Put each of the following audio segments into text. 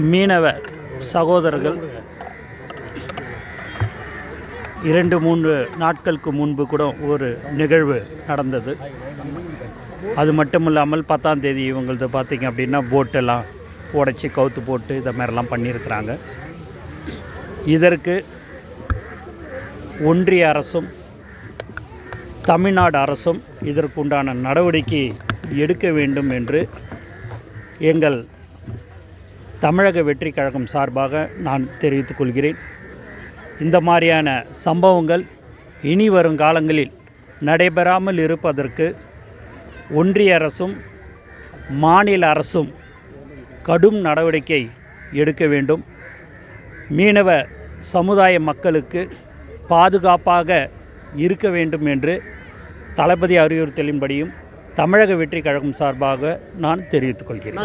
மீனவ சகோதரர்கள் 2-3 நாட்களுக்கு முன்பு கூட ஒரு நிகழ்வு நடந்தது. அது மட்டும் இல்லாமல் 10ஆம் தேதி இவங்களது பார்த்திங்க அப்படின்னா போட்டெல்லாம் உடைச்சி கவுத்து போட்டு இதை மாதிரிலாம் பண்ணியிருக்கிறாங்க. இதற்கு ஒன்றிய அரசும் தமிழ்நாடு அரசும் இதற்குண்டான நடவடிக்கை எடுக்க வேண்டும் என்று எங்கள் தமிழக வெற்றி கழகம் சார்பாக நான் தெரிவித்துக் கொள்கிறேன். இந்த மாதிரியான சம்பவங்கள் இனி வரும் காலங்களில் நடைபெறாமல் இருப்பதற்கு ஒன்றிய அரசும் மாநில அரசும் கடும் நடவடிக்கை எடுக்க வேண்டும். மீனவ சமுதாய மக்களுக்கு பாதுகாப்பாக இருக்க வேண்டும் என்று தளபதி அறிவுறுத்தலின்படியும் தமிழக வெற்றி கழகம் சார்பாக நான் தெரிவித்துக் கொள்கிறேன்.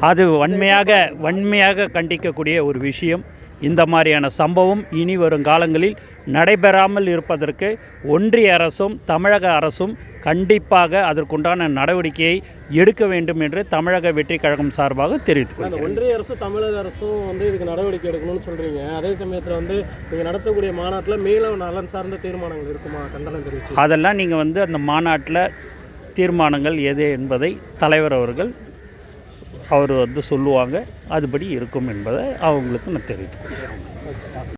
அது வன்மையாக கண்டிக்கக்கூடிய ஒரு விஷயம். இந்த மாதிரியான சம்பவம் இனி வரும் காலங்களில் நடைபெறாமல் இருப்பதற்கு ஒன்றிய அரசும் தமிழக அரசும் கண்டிப்பாக அதற்குண்டான நடவடிக்கையை எடுக்க வேண்டும் என்று தமிழக வெற்றி கழகம் சார்பாக தெரிவித்துக் கொள்கிறேன். ஒன்றிய அரசும் தமிழக அரசும் இதுக்கு நடவடிக்கை எடுக்கணும்னு சொல்கிறீங்க. அதே சமயத்தில் நீங்கள் நடத்தக்கூடிய மாநாட்டில் மீனவ நலன் சார்ந்த தீர்மானங்கள் இருக்குமா? கண்டனம் தெரிவித்து அதெல்லாம் நீங்கள் அந்த மாநாட்டில் தீர்மானங்கள் எது என்பதை தலைவர் அவர்கள் அவர் சொல்லுவாங்க. அதுபடி இருக்கும் என்பதை அவங்களுக்கு நான் தெரிவித்துக் கொள்கிறேன்.